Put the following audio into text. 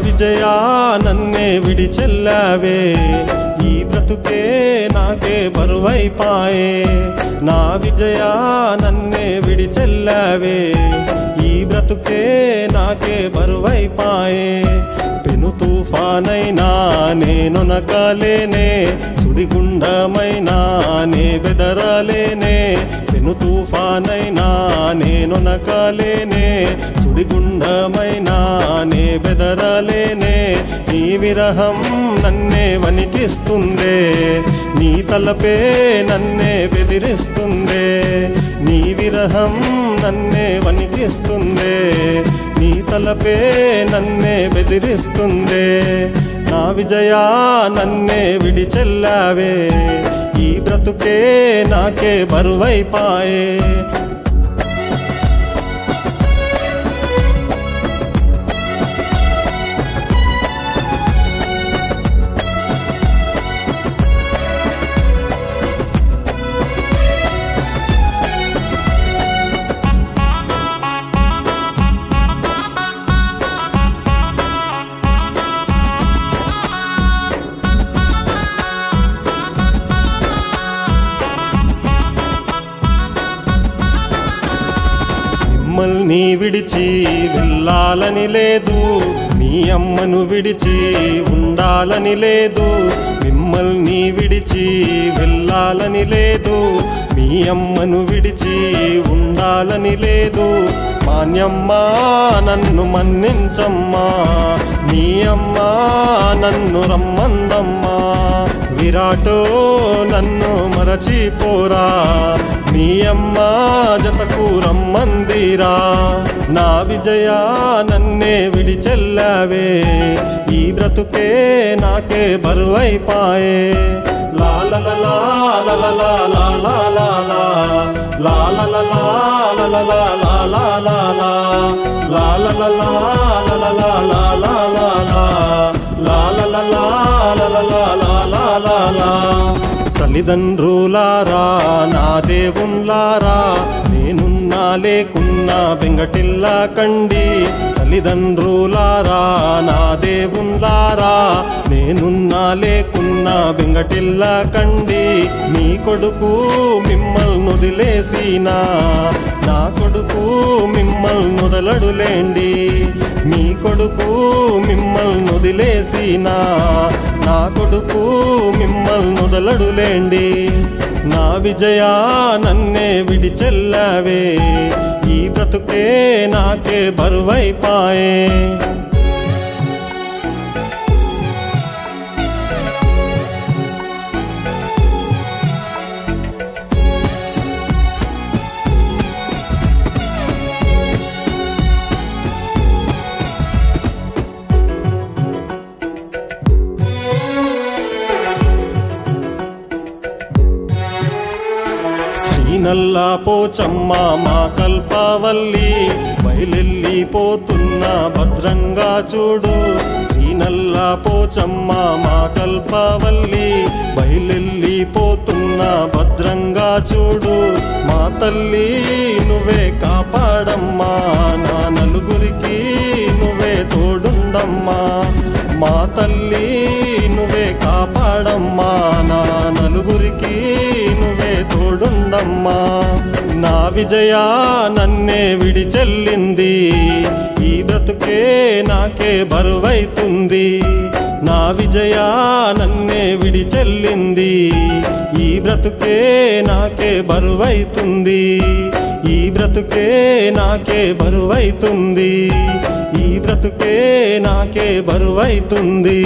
విజయా నన్నే విడిచెల్లావే, ఈ బ్రతుకే నాకే బరువైపాయే. నా విజయా నన్నే విడిచెల్లావే, ఈ బ్రతుకే నాకే బరువైపాయే. పెను తుఫానైనా నేనొనకలేనే, సుడిగుండమైనా నే బెదరలేనే. పెను తుఫానైనా నేనొనకలేనే, సుడిగుండమైనా నే బెదరలేనే. నీ విరహం నన్నే వణికిస్తుందే, నీ తలపే నన్నే బెదిరిస్తుందే. నీ విరహం నన్నే వణికిస్తుందే, నీ తలపే నన్నే బెదిరిస్తుందే. నా విజయా నన్నే విడిచెల్లావే, ఈ బ్రతుకే నాకే బరువైపాయే. మిమ్మల్ని విడిచి వెళ్ళాలని లేదు, మీ అమ్మను విడిచి ఉండాలని లేదు. మిమ్మల్ని విడిచి వెళ్ళాలని లేదు, మీ అమ్మను విడిచి ఉండాలని లేదు. మాన్యమ్మా నన్ను మన్నించమ్మా, మీ అమ్మ నన్ను రమ్మందమ్మా. విరాటో నన్ను మరచిపోరా, మీ అమ్మ జతకు రమ్మందిరా. నా విజయా నన్నే విడిచెల్లావే, ఈ బ్రతుకే నాకే బరువైపాయే. లాలలా లాలలా లాలలా లాలలా లాలలా లాలలా లాలలా లాలలా. తల్లిదండ్రులారా నా దేవుళ్ళారా, నేనున్నా లేకున్నా బెంగటిల్లా కండి. తల్లిదండ్రులారా నా దేవుళ్ళారా, నేనున్నా లేకున్నా బెంగటిల్లా కండి. మీ కొడుకు మిమ్మల్ని వదిలేసినా, నా కొడుకు మిమ్మల్ని వదలడులేండి. మీ కొడుకు మిమ్మల్ని వదిలేసినా, నా కొడుకు మిమ్మల్ని వదలడులేండి. నా విజయా నన్నే విడిచెల్లావే, ఈ బ్రతుకే నాకే బరువైపాయే. నల్లా పోచమ్మ మా కల్పవల్లి, బయలెల్లిపోతున్నా భద్రంగా చూడు. శ్రీనల్లా పోచమ్మ మా కల్పవల్లి, బయలెల్లిపోతున్నా భద్రంగా చూడు. మా తల్లి నువ్వే కాపాడమ్మా, నా నలుగురికి నువ్వే తోడుండమ్మా. మా తల్లి నువ్వే కాపాడమ్మా, నా నలుగురికి నువ్వే తోడుండమ్మా. నా విజయా నన్నే విడిచెల్లింది, ఈ బ్రతుకే నాకే బరువైతుంది. నా విజయా నన్నే విడిచెల్లింది, ఈ బ్రతుకే నాకే బరువైతుంది. ఈ బ్రతుకే నాకే బరువైతుంది, ఈ బ్రతుకే నాకే బరువైతుంది.